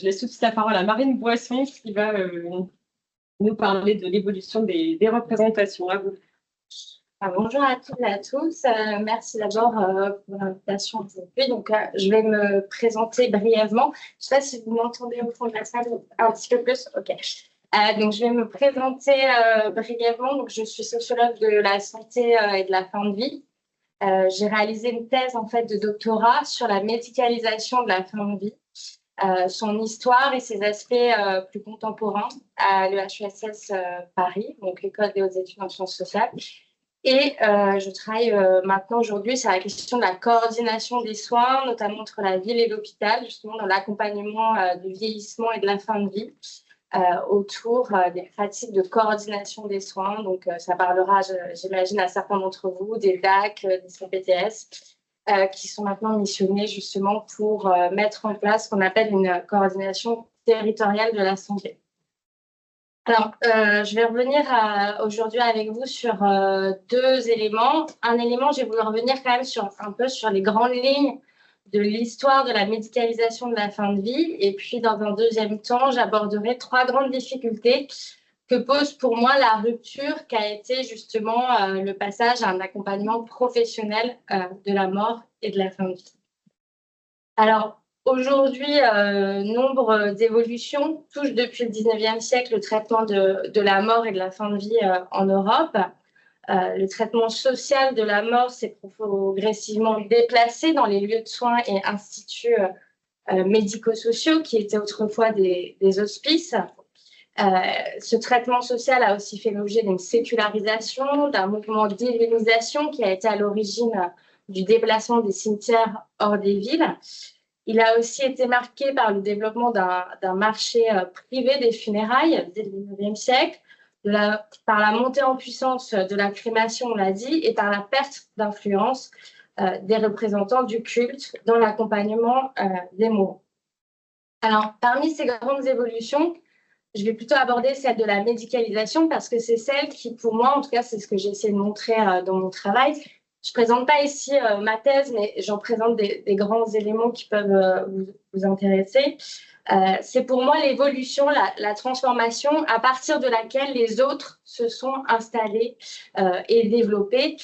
Je laisse tout de suite la parole à Marine Boisson qui va nous parler de l'évolution des représentations. À vous. Bonjour à toutes et à tous. Merci d'abord pour l'invitation aujourd'hui. Donc, je vais me présenter brièvement. Je ne sais pas si vous m'entendez au fond de la salle un petit peu plus. OK. Donc, je vais me présenter brièvement. Donc, je suis sociologue de la santé et de la fin de vie. J'ai réalisé une thèse en fait de doctorat sur la médicalisation de la fin de vie, son histoire et ses aspects plus contemporains à l'EHESS Paris, donc l'école des hautes études en sciences sociales. Et je travaille maintenant aujourd'hui sur la question de la coordination des soins, notamment entre la ville et l'hôpital, justement dans l'accompagnement du vieillissement et de la fin de vie, autour des pratiques de coordination des soins. Donc, ça parlera, j'imagine, à certains d'entre vous, des DAC, des CPTS, qui sont maintenant missionnés justement pour mettre en place ce qu'on appelle une coordination territoriale de la santé. Alors, je vais revenir aujourd'hui avec vous sur deux éléments. Un élément, je vais vous revenir quand même un peu sur les grandes lignes de l'histoire de la médicalisation de la fin de vie. Et puis, dans un deuxième temps, j'aborderai trois grandes difficultés que pose pour moi la rupture qu'a été justement le passage à un accompagnement professionnel de la mort et de la fin de vie. Alors, aujourd'hui, nombre d'évolutions touchent depuis le 19e siècle le traitement de la mort et de la fin de vie en Europe. Le traitement social de la mort s'est progressivement déplacé dans les lieux de soins et instituts médico-sociaux qui étaient autrefois des hospices. Ce traitement social a aussi fait l'objet d'une sécularisation, d'un mouvement d'hellénisation qui a été à l'origine du déplacement des cimetières hors des villes. Il a aussi été marqué par le développement d'un marché privé des funérailles dès le 19e siècle, par la montée en puissance de la crémation, on l'a dit, et par la perte d'influence des représentants du culte dans l'accompagnement des mourants. Alors, parmi ces grandes évolutions, je vais plutôt aborder celle de la médicalisation parce que c'est celle qui, pour moi, en tout cas, c'est ce que j'ai essayé de montrer dans mon travail. Je ne présente pas ici ma thèse, mais j'en présente des grands éléments qui peuvent vous intéresser. C'est pour moi l'évolution, la transformation à partir de laquelle les autres se sont installés et développés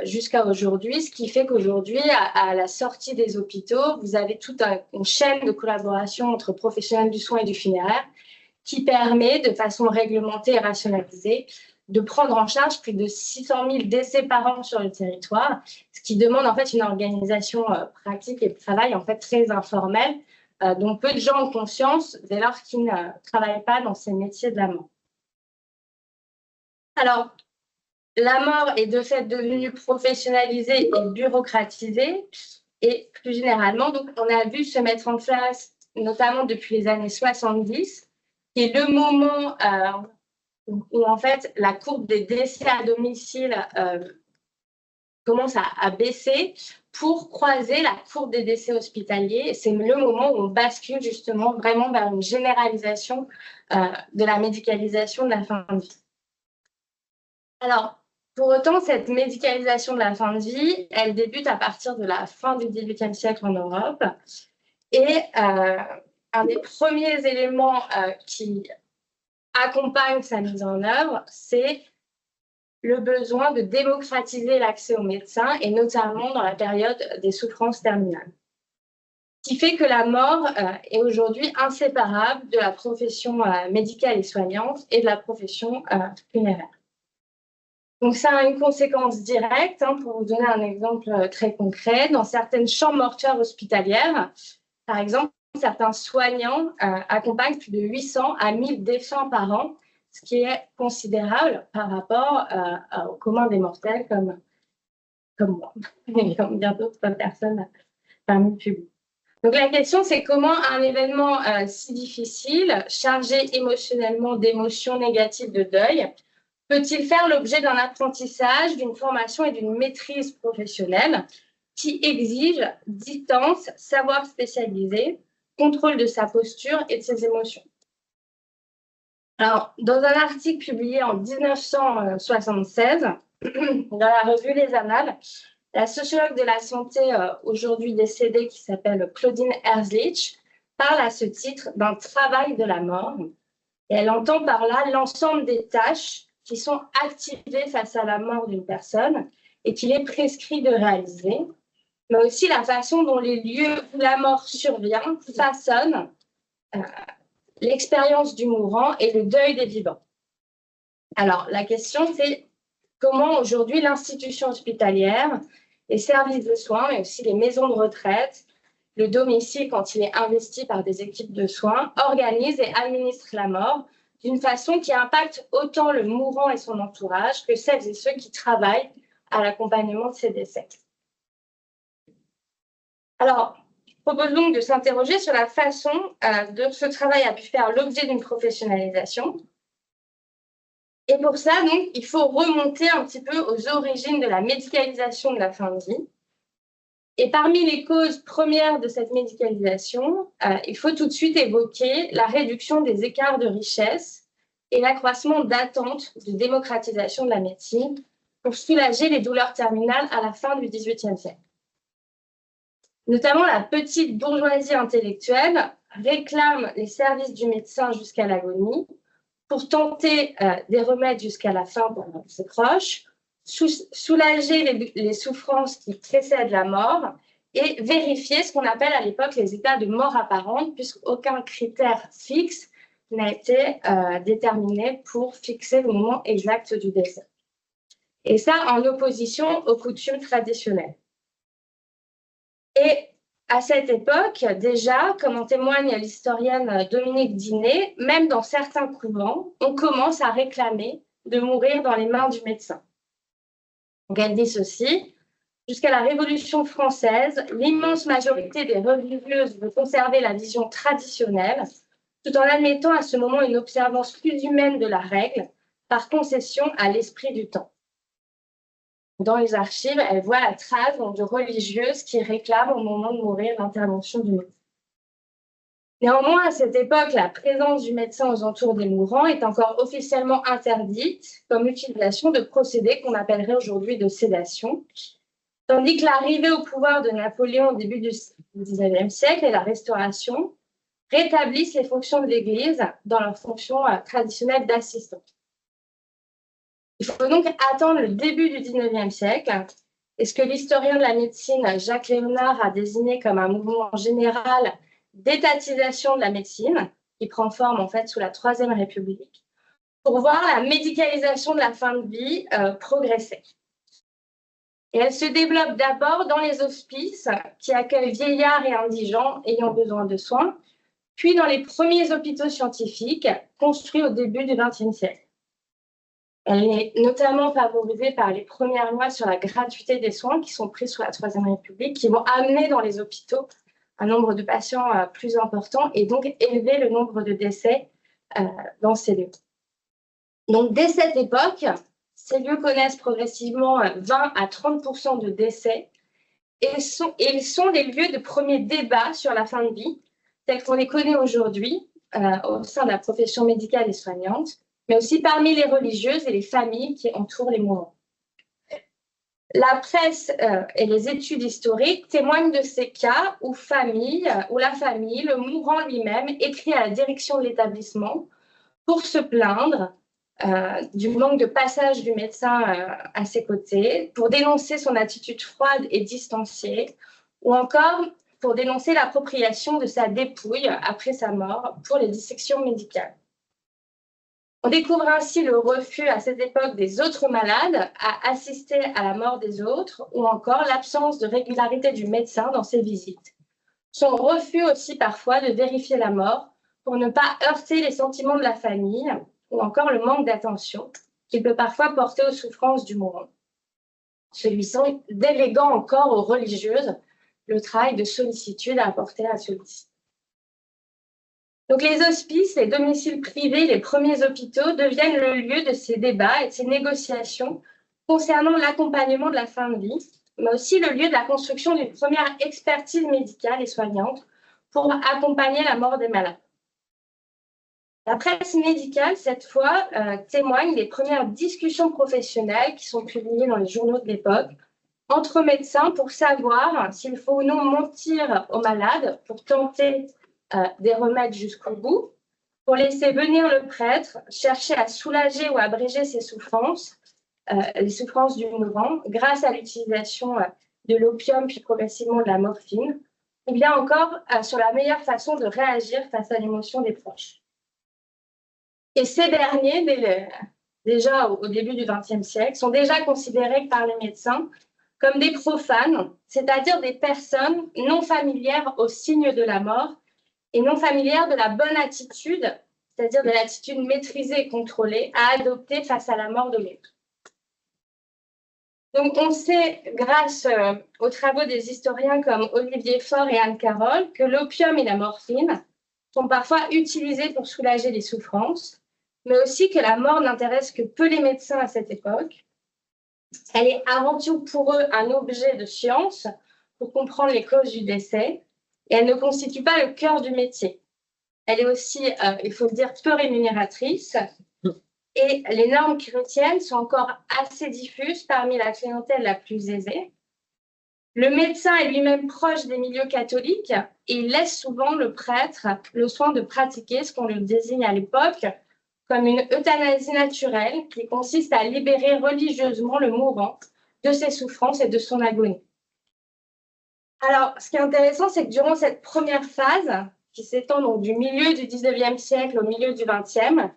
jusqu'à aujourd'hui, ce qui fait qu'aujourd'hui, à la sortie des hôpitaux, vous avez toute une chaîne de collaboration entre professionnels du soin et du funéraire qui permet, de façon réglementée et rationalisée, de prendre en charge plus de 600 000 décès par an sur le territoire, ce qui demande en fait une organisation pratique et de travail en fait très informelle, dont peu de gens ont conscience dès lors qu'ils ne travaillent pas dans ces métiers de la mort. Alors, la mort est de fait devenue professionnalisée et bureaucratisée, et plus généralement, donc, on a vu se mettre en place, notamment depuis les années 70, qui est le moment où en fait la courbe des décès à domicile commence à baisser pour croiser la courbe des décès hospitaliers. C'est le moment où on bascule justement vraiment vers une généralisation de la médicalisation de la fin de vie. Alors, pour autant, cette médicalisation de la fin de vie, elle débute à partir de la fin du XVIIIe siècle en Europe. Et un des premiers éléments qui accompagne sa mise en œuvre, c'est le besoin de démocratiser l'accès aux médecins, et notamment dans la période des souffrances terminales. Ce qui fait que la mort est aujourd'hui inséparable de la profession médicale et soignante et de la profession funéraire. Donc, ça a une conséquence directe. Pour vous donner un exemple très concret, dans certaines chambres mortuaires hospitalières, par exemple, certains soignants accompagnent plus de 800 à 1000 défunts par an, ce qui est considérable par rapport au commun des mortels comme moi, et comme bien d'autres personnes parmi le public. Donc la question, c'est comment un événement si difficile, chargé émotionnellement d'émotions négatives de deuil, peut-il faire l'objet d'un apprentissage, d'une formation et d'une maîtrise professionnelle qui exige distance, savoir spécialisé, contrôle de sa posture et de ses émotions. Alors, dans un article publié en 1976, dans la revue Les Annales, la sociologue de la santé aujourd'hui décédée qui s'appelle Claudine Herzlich parle à ce titre d'un travail de la mort. Et elle entend par là l'ensemble des tâches qui sont activées face à la mort d'une personne et qu'il est prescrit de réaliser, mais aussi la façon dont les lieux où la mort survient façonnent l'expérience du mourant et le deuil des vivants. Alors, la question, c'est comment aujourd'hui l'institution hospitalière, les services de soins, mais aussi les maisons de retraite, le domicile quand il est investi par des équipes de soins, organisent et administrent la mort d'une façon qui impacte autant le mourant et son entourage que celles et ceux qui travaillent à l'accompagnement de ces décès. Alors, je propose donc de s'interroger sur la façon dont ce travail a pu faire l'objet d'une professionnalisation. Et pour ça, donc, il faut remonter un petit peu aux origines de la médicalisation de la fin de vie. Et parmi les causes premières de cette médicalisation, il faut tout de suite évoquer la réduction des écarts de richesse et l'accroissement d'attentes de démocratisation de la médecine pour soulager les douleurs terminales à la fin du XVIIIe siècle. Notamment la petite bourgeoisie intellectuelle réclame les services du médecin jusqu'à l'agonie pour tenter des remèdes jusqu'à la fin pour ses proches, soulager les souffrances qui précèdent la mort et vérifier ce qu'on appelle à l'époque les états de mort apparente, puisqu'aucun critère fixe n'a été déterminé pour fixer le moment exact du décès. Et ça en opposition aux coutumes traditionnelles. Et à cette époque, déjà, comme en témoigne l'historienne Dominique Dinet, même dans certains couvents, on commence à réclamer de mourir dans les mains du médecin. Donc elle dit ceci: jusqu'à la Révolution française, l'immense majorité des religieuses veut conserver la vision traditionnelle, tout en admettant à ce moment une observance plus humaine de la règle, par concession à l'esprit du temps. Dans les archives, elle voit la trace de religieuses qui réclament au moment de mourir l'intervention du médecin. Néanmoins, à cette époque, la présence du médecin aux alentours des mourants est encore officiellement interdite, comme l'utilisation de procédés qu'on appellerait aujourd'hui de sédation, tandis que l'arrivée au pouvoir de Napoléon au début du XIXe siècle et la Restauration rétablissent les fonctions de l'Église dans leur fonction traditionnelle d'assistante. Il faut donc attendre le début du XIXe siècle et ce que l'historien de la médecine Jacques Léonard a désigné comme un mouvement général d'étatisation de la médecine, qui prend forme en fait sous la Troisième République, pour voir la médicalisation de la fin de vie progresser. Et elle se développe d'abord dans les hospices qui accueillent vieillards et indigents ayant besoin de soins, puis dans les premiers hôpitaux scientifiques construits au début du XXe siècle. Elle est notamment favorisée par les premières lois sur la gratuité des soins qui sont prises sous la Troisième République, qui vont amener dans les hôpitaux un nombre de patients plus important et donc élever le nombre de décès dans ces lieux. Donc, dès cette époque, ces lieux connaissent progressivement 20 à 30% de décès et ils sont les lieux de premier débat sur la fin de vie, tels qu'on les connaît aujourd'hui au sein de la profession médicale et soignante, mais aussi parmi les religieuses et les familles qui entourent les mourants. La presse et les études historiques témoignent de ces cas où la famille, le mourant lui-même, écrit à la direction de l'établissement pour se plaindre du manque de passage du médecin à ses côtés, pour dénoncer son attitude froide et distanciée, ou encore pour dénoncer l'appropriation de sa dépouille après sa mort pour les dissections médicales. On découvre ainsi le refus à cette époque des autres malades à assister à la mort des autres ou encore l'absence de régularité du médecin dans ses visites. Son refus aussi parfois de vérifier la mort pour ne pas heurter les sentiments de la famille ou encore le manque d'attention qu'il peut parfois porter aux souffrances du mourant. Celui-ci déléguant encore aux religieuses le travail de sollicitude à apporter à celui-ci. Donc les hospices, les domiciles privés, les premiers hôpitaux deviennent le lieu de ces débats et de ces négociations concernant l'accompagnement de la fin de vie, mais aussi le lieu de la construction d'une première expertise médicale et soignante pour accompagner la mort des malades. La presse médicale, cette fois, témoigne des premières discussions professionnelles qui sont publiées dans les journaux de l'époque entre médecins pour savoir s'il faut ou non mentir aux malades pour tenter des remèdes jusqu'au bout, pour laisser venir le prêtre, chercher à soulager ou abréger ses souffrances, les souffrances du mourant, grâce à l'utilisation de l'opium, puis progressivement de la morphine, ou bien encore sur la meilleure façon de réagir face à l'émotion des proches. Et ces derniers, déjà au début du XXe siècle, sont déjà considérés par les médecins comme des profanes, c'est-à-dire des personnes non familières aux signes de la mort et non familières de la bonne attitude, c'est-à-dire de l'attitude maîtrisée et contrôlée à adopter face à la mort de l'autre. Donc, on sait, grâce aux travaux des historiens comme Olivier Faure et Anne Carroll, que l'opium et la morphine sont parfois utilisés pour soulager les souffrances, mais aussi que la mort n'intéresse que peu les médecins à cette époque. Elle est avant tout pour eux un objet de science pour comprendre les causes du décès, et elle ne constitue pas le cœur du métier. Elle est aussi, il faut le dire, peu rémunératrice. Et les normes chrétiennes sont encore assez diffuses parmi la clientèle la plus aisée. Le médecin est lui-même proche des milieux catholiques et il laisse souvent le prêtre le soin de pratiquer ce qu'on lui désigne à l'époque comme une euthanasie naturelle qui consiste à libérer religieusement le mourant de ses souffrances et de son agonie. Alors, ce qui est intéressant, c'est que durant cette première phase, qui s'étend donc du milieu du 19e siècle au milieu du 20e,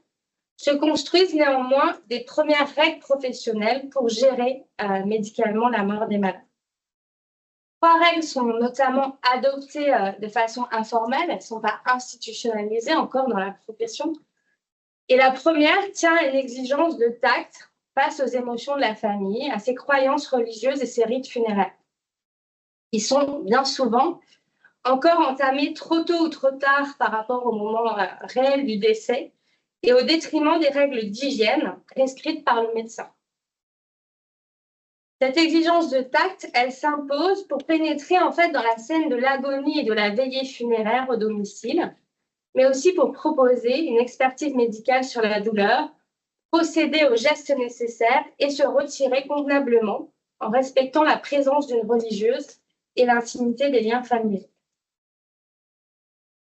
se construisent néanmoins des premières règles professionnelles pour gérer médicalement la mort des malades. 3 règles sont notamment adoptées de façon informelle, elles ne sont pas institutionnalisées encore dans la profession. Et la première tient à une exigence de tact face aux émotions de la famille, à ses croyances religieuses et ses rites funéraires. Ils sont bien souvent encore entamés trop tôt ou trop tard par rapport au moment réel du décès, et au détriment des règles d'hygiène prescrites par le médecin. Cette exigence de tact, elle s'impose pour pénétrer en fait dans la scène de l'agonie et de la veillée funéraire au domicile, mais aussi pour proposer une expertise médicale sur la douleur, procéder aux gestes nécessaires et se retirer convenablement en respectant la présence d'une religieuse et l'intimité des liens familiaux.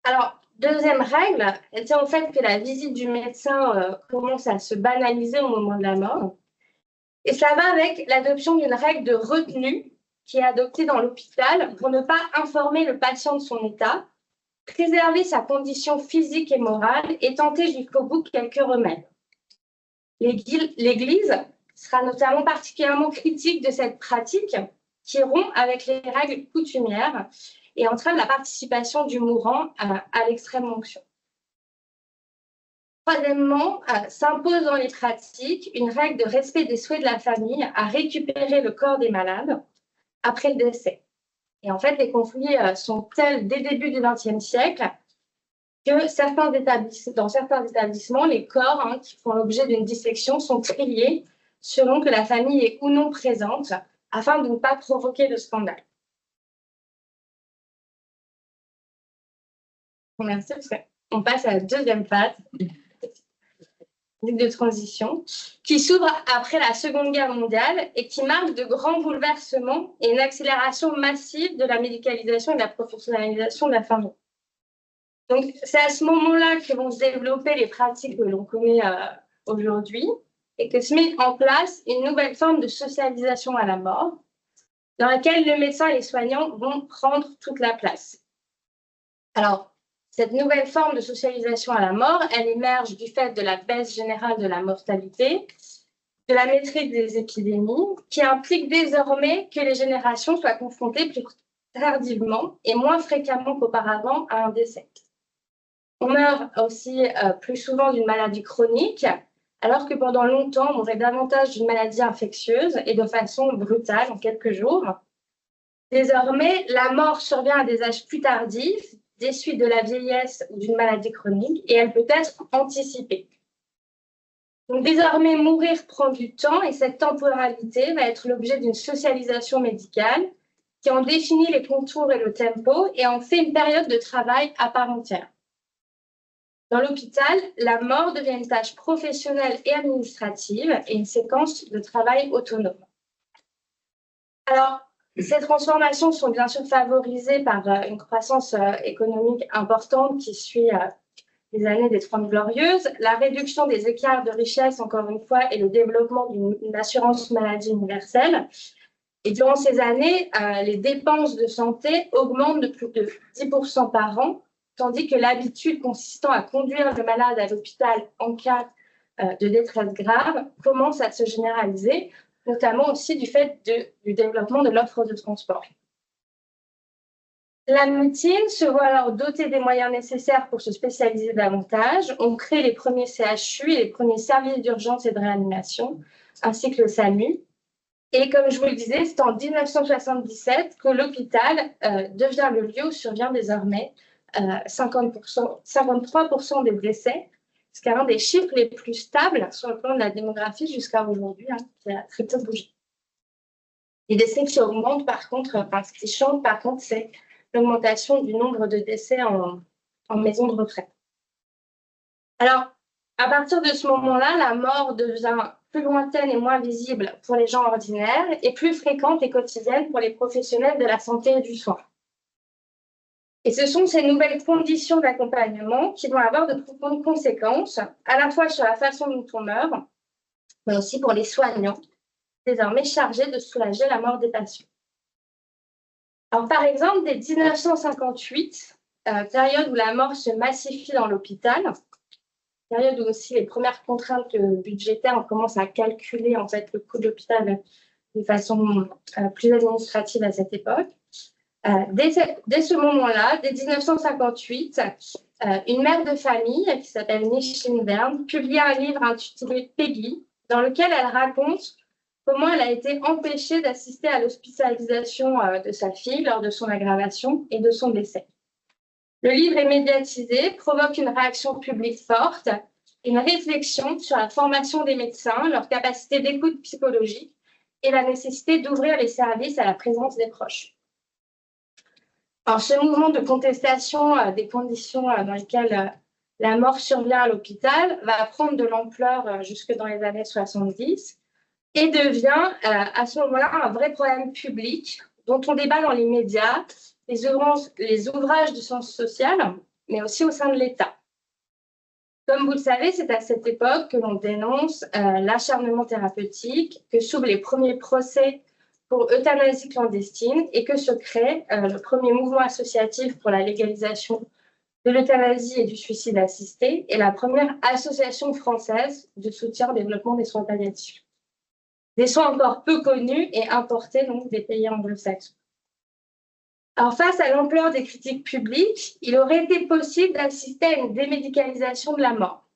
Alors, deuxième règle, elle tient au fait que la visite du médecin commence à se banaliser au moment de la mort. Et ça va avec l'adoption d'une règle de retenue qui est adoptée dans l'hôpital pour ne pas informer le patient de son état, préserver sa condition physique et morale et tenter jusqu'au bout quelques remèdes. L'Église sera notamment particulièrement critique de cette pratique qui rompt avec les règles coutumières et entraîne la participation du mourant à l'extrême onction. Troisièmement, s'impose dans les pratiques une règle de respect des souhaits de la famille à récupérer le corps des malades après le décès. Et en fait, les conflits sont tels dès le début du XXe siècle que dans certains établissements, les corps qui font l'objet d'une dissection sont triés selon que la famille est ou non présente afin de ne pas provoquer de scandale. Merci, on passe à la deuxième phase de transition qui s'ouvre après la Seconde Guerre mondiale et qui marque de grands bouleversements et une accélération massive de la médicalisation et de la professionnalisation de la famille. Donc, c'est à ce moment-là que vont se développer les pratiques que l'on connaît aujourd'hui et que se met en place une nouvelle forme de socialisation à la mort dans laquelle le médecin et les soignants vont prendre toute la place. Alors, cette nouvelle forme de socialisation à la mort, elle émerge du fait de la baisse générale de la mortalité, de la maîtrise des épidémies, qui implique désormais que les générations soient confrontées plus tardivement et moins fréquemment qu'auparavant à un décès. On meurt aussi plus souvent d'une maladie chronique, alors que pendant longtemps, on mourrait davantage d'une maladie infectieuse et de façon brutale en quelques jours. Désormais, la mort survient à des âges plus tardifs, des suites de la vieillesse ou d'une maladie chronique, et elle peut être anticipée. Donc, désormais, mourir prend du temps et cette temporalité va être l'objet d'une socialisation médicale qui en définit les contours et le tempo et en fait une période de travail à part entière. Dans l'hôpital, la mort devient une tâche professionnelle et administrative et une séquence de travail autonome. Alors, Ces transformations sont bien sûr favorisées par une croissance économique importante qui suit les années des Trente Glorieuses, la réduction des écarts de richesse, encore une fois, et le développement d'une assurance maladie universelle. Et durant ces années, les dépenses de santé augmentent de plus de 10% par an, tandis que l'habitude consistant à conduire le malade à l'hôpital en cas de détresse grave commence à se généraliser, notamment aussi du fait du développement de l'offre de transport. La médecine se voit alors dotée des moyens nécessaires pour se spécialiser davantage. On crée les premiers CHU et les premiers services d'urgence et de réanimation, ainsi que le SAMU. Et comme je vous le disais, c'est en 1977 que l'hôpital devient le lieu où survient désormais 53% des décès, ce qui est un des chiffres les plus stables sur le plan de la démographie jusqu'à aujourd'hui, qui a très peu bougé. Les décès qui augmentent, par contre, ce qui change, par contre, c'est l'augmentation du nombre de décès en maison de retraite. Alors, à partir de ce moment-là, la mort devient plus lointaine et moins visible pour les gens ordinaires et plus fréquente et quotidienne pour les professionnels de la santé et du soin. Et ce sont ces nouvelles conditions d'accompagnement qui vont avoir de profondes conséquences, à la fois sur la façon dont on meurt, mais aussi pour les soignants, désormais chargés de soulager la mort des patients. Alors, par exemple, dès 1958, période où la mort se massifie dans l'hôpital, période où aussi les premières contraintes budgétaires, on commence à calculer en fait le coût de l'hôpital de façon plus administrative à cette époque. Dès ce moment-là, dès 1958, une mère de famille qui s'appelle Nishin Bern publia un livre intitulé Peggy, dans lequel elle raconte comment elle a été empêchée d'assister à l'hospitalisation de sa fille lors de son aggravation et de son décès. Le livre est médiatisé, provoque une réaction publique forte, une réflexion sur la formation des médecins, leur capacité d'écoute psychologique et la nécessité d'ouvrir les services à la présence des proches. Alors, ce mouvement de contestation des conditions dans lesquelles la mort survient à l'hôpital va prendre de l'ampleur jusque dans les années 70 et devient à ce moment-là un vrai problème public dont on débat dans les médias, les ouvrages de sciences sociales, mais aussi au sein de l'État. Comme vous le savez, c'est à cette époque que l'on dénonce l'acharnement thérapeutique, que s'ouvrent les premiers procès pour euthanasie clandestine et que se crée le premier mouvement associatif pour la légalisation de l'euthanasie et du suicide assisté et la première association française de soutien au développement des soins palliatifs. Des soins encore peu connus et importés donc des pays anglo-saxons. Alors, face à l'ampleur des critiques publiques, il aurait été possible d'assister à une démédicalisation de la mort.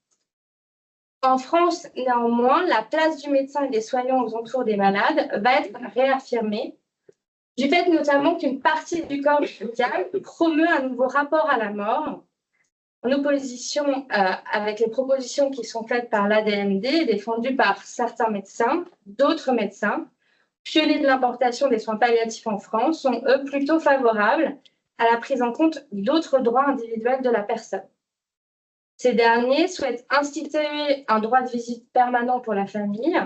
En France, néanmoins, la place du médecin et des soignants aux alentours des malades va être réaffirmée, du fait notamment qu'une partie du corps médical promeut un nouveau rapport à la mort, en opposition avec les propositions qui sont faites par l'ADMD et défendues par certains médecins, d'autres médecins, pionniers de l'importation des soins palliatifs en France, sont eux plutôt favorables à la prise en compte d'autres droits individuels de la personne. Ces derniers souhaitent instituer un droit de visite permanent pour la famille,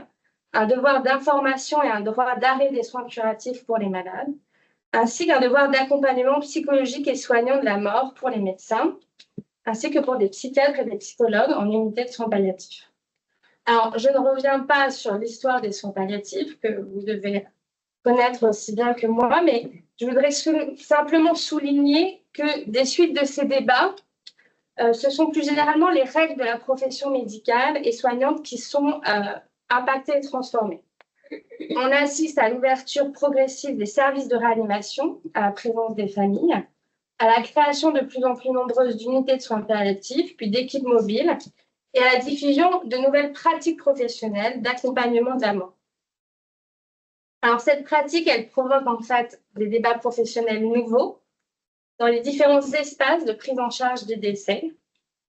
un devoir d'information et un droit d'arrêt des soins curatifs pour les malades, ainsi qu'un devoir d'accompagnement psychologique et soignant de la mort pour les médecins, ainsi que pour des psychiatres et des psychologues en unité de soins palliatifs. Alors, je ne reviens pas sur l'histoire des soins palliatifs que vous devez connaître aussi bien que moi, mais je voudrais simplement souligner que des suites de ces débats, ce sont plus généralement les règles de la profession médicale et soignante qui sont impactées et transformées. On assiste à l'ouverture progressive des services de réanimation à la présence des familles, à la création de plus en plus nombreuses d'unités de soins palliatifs, puis d'équipes mobiles, et à la diffusion de nouvelles pratiques professionnelles d'accompagnement de la mort. Alors, cette pratique, elle provoque en fait des débats professionnels nouveaux dans les différents espaces de prise en charge des décès,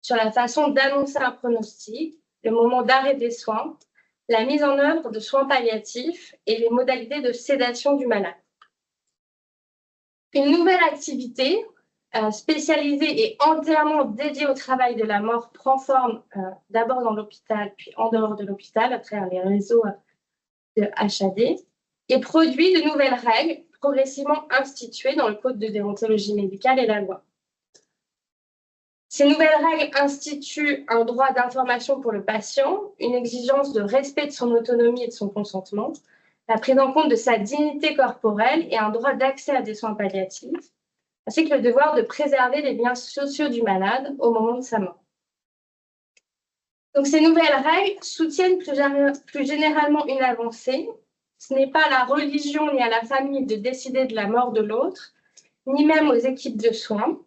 sur la façon d'annoncer un pronostic, le moment d'arrêt des soins, la mise en œuvre de soins palliatifs et les modalités de sédation du malade. Une nouvelle activité spécialisée et entièrement dédiée au travail de la mort prend forme d'abord dans l'hôpital, puis en dehors de l'hôpital, à travers les réseaux de HAD, et produit de nouvelles règles progressivement instituées dans le Code de déontologie médicale et la loi. Ces nouvelles règles instituent un droit d'information pour le patient, une exigence de respect de son autonomie et de son consentement, la prise en compte de sa dignité corporelle et un droit d'accès à des soins palliatifs, ainsi que le devoir de préserver les liens sociaux du malade au moment de sa mort. Donc, ces nouvelles règles soutiennent plus généralement une avancée. Ce n'est pas à la religion ni à la famille de décider de la mort de l'autre, ni même aux équipes de soins.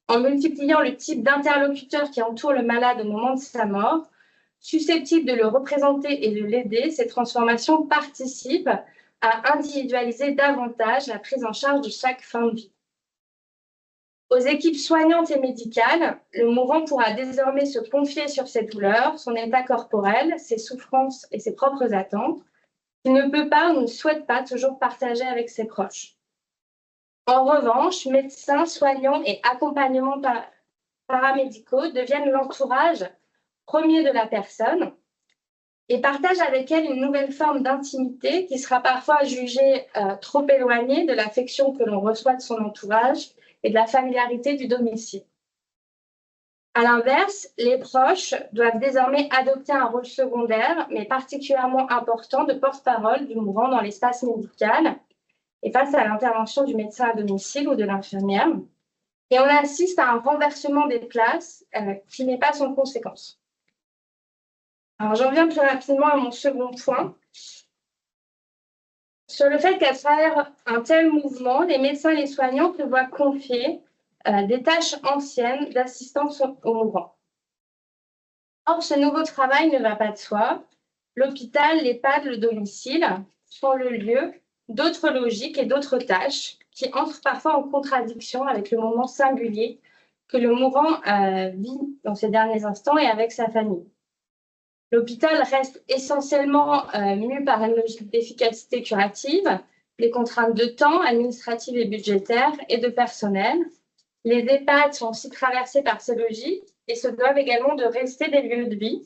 En multipliant le type d'interlocuteur qui entoure le malade au moment de sa mort, susceptible de le représenter et de l'aider, ces transformations participent à individualiser davantage la prise en charge de chaque fin de vie. Aux équipes soignantes et médicales, le mourant pourra désormais se confier sur ses douleurs, son état corporel, ses souffrances et ses propres attentes, qu'il ne peut pas ou ne souhaite pas toujours partager avec ses proches. En revanche, médecins, soignants et accompagnements paramédicaux deviennent l'entourage premier de la personne et partagent avec elle une nouvelle forme d'intimité qui sera parfois jugée trop éloignée de l'affection que l'on reçoit de son entourage et de la familiarité du domicile. À l'inverse, les proches doivent désormais adopter un rôle secondaire, mais particulièrement important, de porte-parole du mourant dans l'espace médical et face à l'intervention du médecin à domicile ou de l'infirmière. Et on assiste à un renversement des places qui n'est pas sans conséquence. Alors, j'en viens plus rapidement à mon second point, sur le fait qu'à travers un tel mouvement, les médecins et les soignants se voient confier des tâches anciennes d'assistance au mourant. Or, ce nouveau travail ne va pas de soi. L'hôpital, l'EHPAD, le domicile sont le lieu d'autres logiques et d'autres tâches qui entrent parfois en contradiction avec le moment singulier que le mourant vit dans ces derniers instants et avec sa famille. L'hôpital reste essentiellement mu par une logique d'efficacité curative, les contraintes de temps, administratives et budgétaires, et de personnel. Les EHPAD sont aussi traversés par ces logiques et se doivent également de rester des lieux de vie.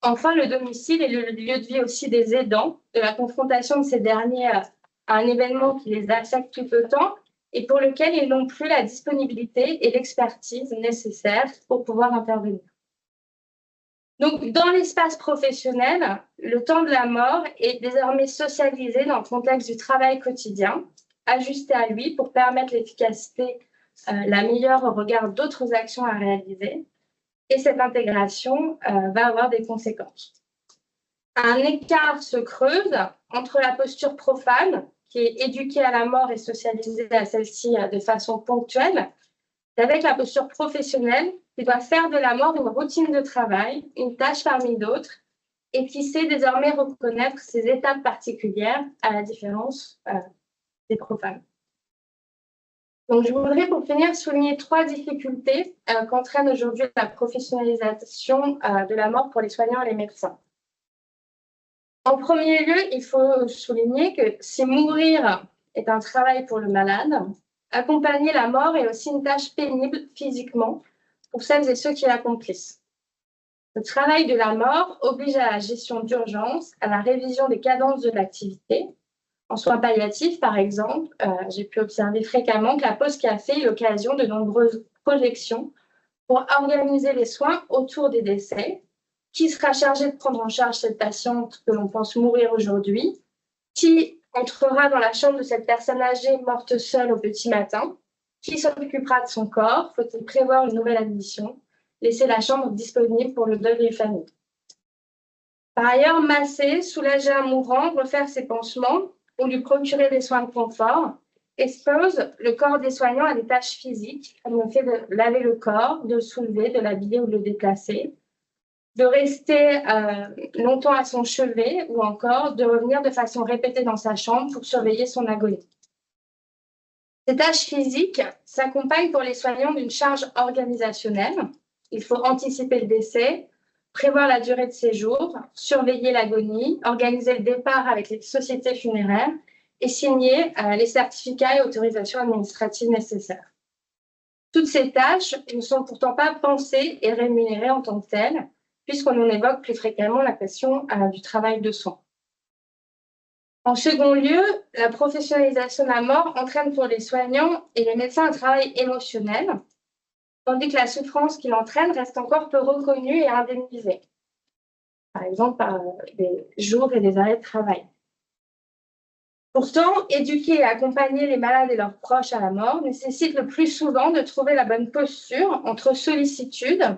Enfin, le domicile est le lieu de vie aussi des aidants, de la confrontation de ces derniers à un événement qui les affecte tout autant et pour lequel ils n'ont plus la disponibilité et l'expertise nécessaires pour pouvoir intervenir. Donc, dans l'espace professionnel, le temps de la mort est désormais socialisé dans le contexte du travail quotidien, ajusté à lui pour permettre l'efficacité la meilleure au regard d'autres actions à réaliser. Et cette intégration va avoir des conséquences. Un écart se creuse entre la posture profane, qui est éduquée à la mort et socialisée à celle-ci de façon ponctuelle, avec la posture professionnelle qui doit faire de la mort une routine de travail, une tâche parmi d'autres, et qui sait désormais reconnaître ces étapes particulières à la différence des profanes. Donc, je voudrais pour finir souligner 3 difficultés qu'entraîne aujourd'hui la professionnalisation de la mort pour les soignants et les médecins. En premier lieu, il faut souligner que si mourir est un travail pour le malade, accompagner la mort est aussi une tâche pénible physiquement pour celles et ceux qui l'accomplissent. Le travail de la mort oblige à la gestion d'urgence, à la révision des cadences de l'activité. En soins palliatifs, par exemple, j'ai pu observer fréquemment que la pause café est l'occasion de nombreuses projections pour organiser les soins autour des décès. Qui sera chargé de prendre en charge cette patiente que l'on pense mourir aujourd'hui? Qui entrera dans la chambre de cette personne âgée morte seule au petit matin? Qui s'occupera de son corps? Faut-il prévoir une nouvelle admission? Laisser la chambre disponible pour le deuil des familles. Par ailleurs, masser, soulager un mourant, refaire ses pansements ou lui procurer des soins de confort expose le corps des soignants à des tâches physiques, comme le fait de laver le corps, de le soulever, de l'habiller ou de le déplacer, de rester longtemps à son chevet ou encore de revenir de façon répétée dans sa chambre pour surveiller son agonie. Ces tâches physiques s'accompagnent pour les soignants d'une charge organisationnelle. Il faut anticiper le décès, prévoir la durée de séjour, surveiller l'agonie, organiser le départ avec les sociétés funéraires et signer les certificats et autorisations administratives nécessaires. Toutes ces tâches ne sont pourtant pas pensées et rémunérées en tant que telles, puisqu'on en évoque plus fréquemment la question du travail de soins. En second lieu, la professionnalisation de la mort entraîne pour les soignants et les médecins un travail émotionnel, tandis que la souffrance qu'il entraîne reste encore peu reconnue et indemnisée, par exemple par des jours et des arrêts de travail. Pourtant, éduquer et accompagner les malades et leurs proches à la mort nécessite le plus souvent de trouver la bonne posture entre sollicitude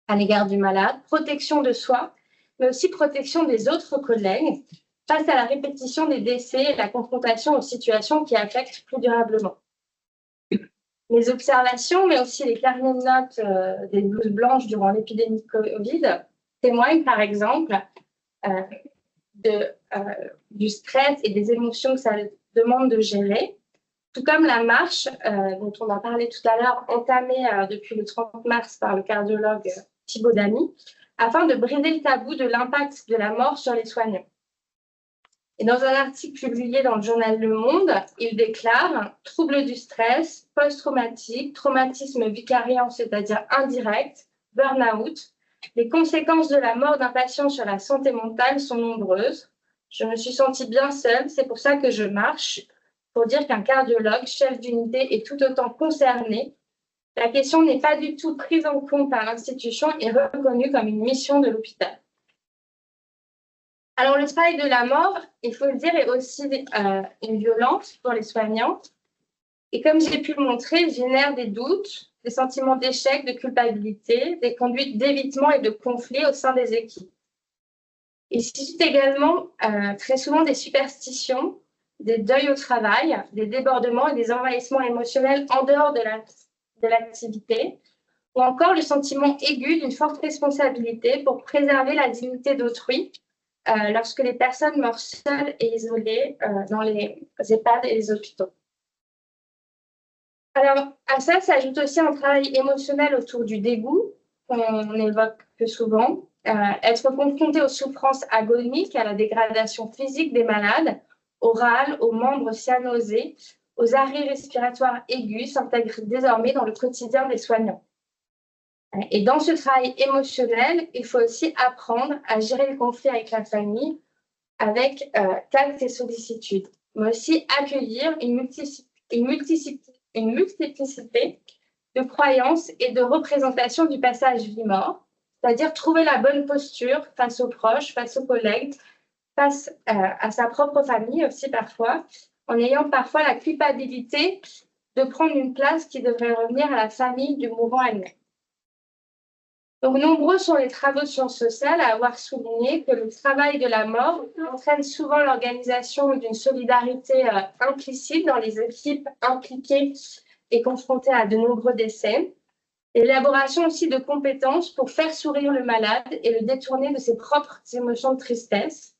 à l'égard du malade, protection de soi, mais aussi protection des autres collègues face à la répétition des décès et la confrontation aux situations qui affectent plus durablement. Mes observations, mais aussi les carnets de notes des blouses blanches durant l'épidémie de Covid témoignent par exemple du stress et des émotions que ça demande de gérer, tout comme la marche dont on a parlé tout à l'heure, entamée depuis le 30 mars par le cardiologue Thibaut Damy, afin de briser le tabou de l'impact de la mort sur les soignants. Et dans un article publié dans le journal Le Monde, il déclare « Troubles du stress, post-traumatique, traumatisme vicariant, c'est-à-dire indirect, burn-out. Les conséquences de la mort d'un patient sur la santé mentale sont nombreuses. Je me suis sentie bien seule, c'est pour ça que je marche, pour dire qu'un cardiologue, chef d'unité, est tout autant concerné. La question n'est pas du tout prise en compte par l'institution et reconnue comme une mission de l'hôpital. » Alors, le travail de la mort, il faut le dire, est aussi une violence pour les soignants. Et comme j'ai pu le montrer, il génère des doutes, des sentiments d'échec, de culpabilité, des conduites d'évitement et de conflit au sein des équipes. Il suscite également très souvent des superstitions, des deuils au travail, des débordements et des envahissements émotionnels en dehors de l'activité, ou encore le sentiment aigu d'une forte responsabilité pour préserver la dignité d'autrui lorsque les personnes meurent seules et isolées dans les EHPAD et les hôpitaux. Alors, à ça s'ajoute aussi un travail émotionnel autour du dégoût, qu'on évoque peu souvent, être confronté aux souffrances agoniques, à la dégradation physique des malades, aux râles, aux membres cyanosés, aux arrêts respiratoires aigus s'intègrent désormais dans le quotidien des soignants. Et dans ce travail émotionnel, il faut aussi apprendre à gérer le conflit avec la famille avec tact et sollicitude, mais aussi accueillir une multiplicité de croyances et de représentations du passage vie-mort, c'est-à-dire trouver la bonne posture face aux proches, face aux collègues, face à sa propre famille aussi parfois, en ayant parfois la culpabilité de prendre une place qui devrait revenir à la famille du mourant elle-même. Donc, nombreux sont les travaux de sciences sociales à avoir souligné que le travail de la mort entraîne souvent l'organisation d'une solidarité implicite dans les équipes impliquées et confrontées à de nombreux décès, l'élaboration aussi de compétences pour faire sourire le malade et le détourner de ses propres émotions de tristesse,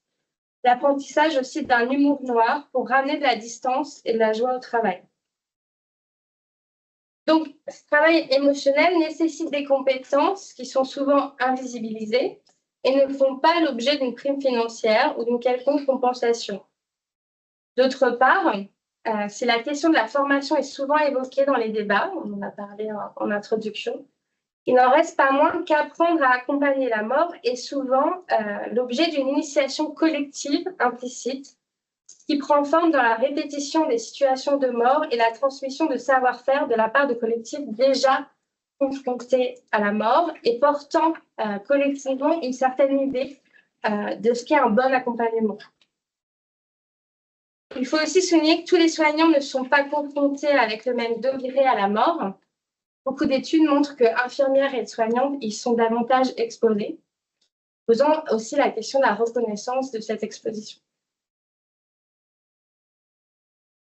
l'apprentissage aussi d'un humour noir pour ramener de la distance et de la joie au travail. Donc, ce travail émotionnel nécessite des compétences qui sont souvent invisibilisées et ne font pas l'objet d'une prime financière ou d'une quelconque compensation. D'autre part, si la question de la formation est souvent évoquée dans les débats, on en a parlé en introduction, il n'en reste pas moins qu'apprendre à accompagner la mort est souvent l'objet d'une initiation collective implicite qui prend forme dans la répétition des situations de mort et la transmission de savoir-faire de la part de collectifs déjà confrontés à la mort et portant collectivement une certaine idée de ce qu'est un bon accompagnement. Il faut aussi souligner que tous les soignants ne sont pas confrontés avec le même degré à la mort. Beaucoup d'études montrent que infirmières et soignantes y sont davantage exposées, posant aussi la question de la reconnaissance de cette exposition.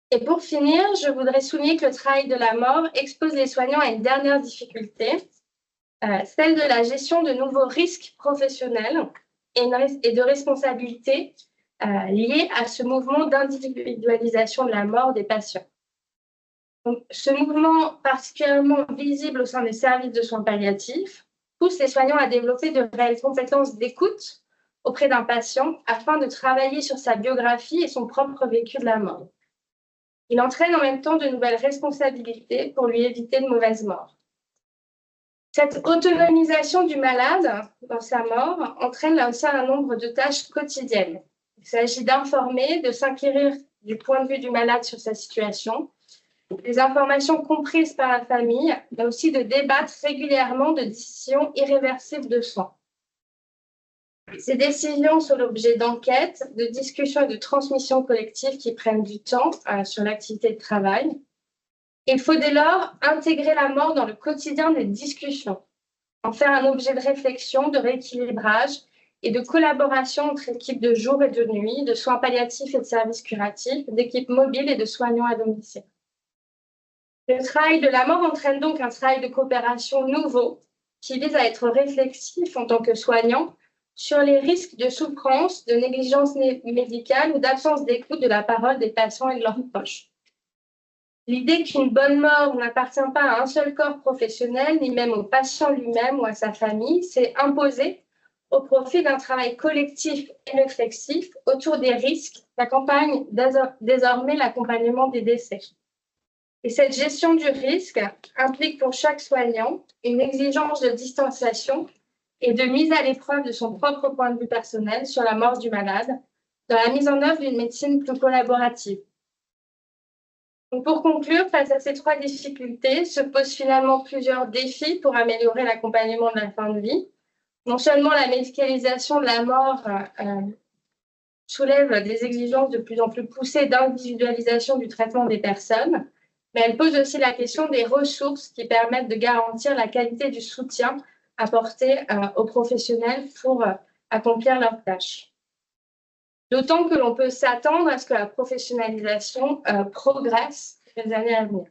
Et pour finir, je voudrais souligner que le travail de la mort expose les soignants à une dernière difficulté, celle de la gestion de nouveaux risques professionnels et de responsabilités liés à ce mouvement d'individualisation de la mort des patients. Donc, ce mouvement particulièrement visible au sein des services de soins palliatifs pousse les soignants à développer de réelles compétences d'écoute auprès d'un patient afin de travailler sur sa biographie et son propre vécu de la mort. Il entraîne en même temps de nouvelles responsabilités pour lui éviter de mauvaises morts. Cette autonomisation du malade dans sa mort entraîne là aussi un nombre de tâches quotidiennes. Il s'agit d'informer, de s'inquérir du point de vue du malade sur sa situation, des informations comprises par la famille, mais aussi de débattre régulièrement de décisions irréversibles de soins. Ces décisions sont l'objet d'enquêtes, de discussions et de transmissions collectives qui prennent du temps sur l'activité de travail. Il faut dès lors intégrer la mort dans le quotidien des discussions, en faire un objet de réflexion, de rééquilibrage et de collaboration entre équipes de jour et de nuit, de soins palliatifs et de services curatifs, d'équipes mobiles et de soignants à domicile. Le travail de la mort entraîne donc un travail de coopération nouveau qui vise à être réflexif en tant que soignant sur les risques de souffrance, de négligence médicale ou d'absence d'écoute de la parole des patients et de leurs proches. L'idée qu'une bonne mort n'appartient pas à un seul corps professionnel, ni même au patient lui-même ou à sa famille, s'est imposée au profit d'un travail collectif et réflexif autour des risques qu'accompagne désormais l'accompagnement des décès. Et cette gestion du risque implique pour chaque soignant une exigence de distanciation et de mise à l'épreuve de son propre point de vue personnel sur la mort du malade, dans la mise en œuvre d'une médecine plus collaborative. Donc pour conclure, face à ces trois difficultés, se posent finalement plusieurs défis pour améliorer l'accompagnement de la fin de vie. Non seulement la médicalisation de la mort soulève des exigences de plus en plus poussées d'individualisation du traitement des personnes, mais elle pose aussi la question des ressources qui permettent de garantir la qualité du soutien apporté aux professionnels pour accomplir leurs tâches. D'autant que l'on peut s'attendre à ce que la professionnalisation progresse dans les années à venir.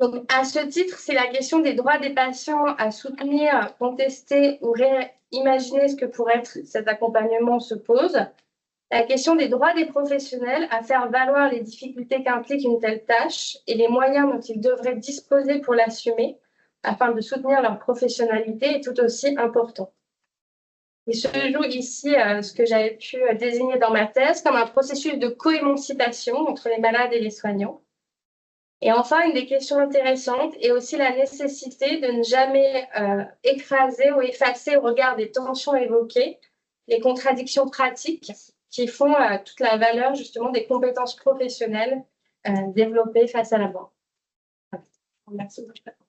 Donc, à ce titre, c'est la question des droits des patients à soutenir, contester ou réimaginer ce que pourrait être cet accompagnement se pose. La question des droits des professionnels à faire valoir les difficultés qu'implique une telle tâche et les moyens dont ils devraient disposer pour l'assumer afin de soutenir leur professionnalité est tout aussi important. Il se joue ici ce que j'avais pu désigner dans ma thèse comme un processus de coémancipation entre les malades et les soignants. Et enfin, une des questions intéressantes est aussi la nécessité de ne jamais écraser ou effacer au regard des tensions évoquées les contradictions pratiques qui font toute la valeur justement des compétences professionnelles développées face à la mort. Merci beaucoup.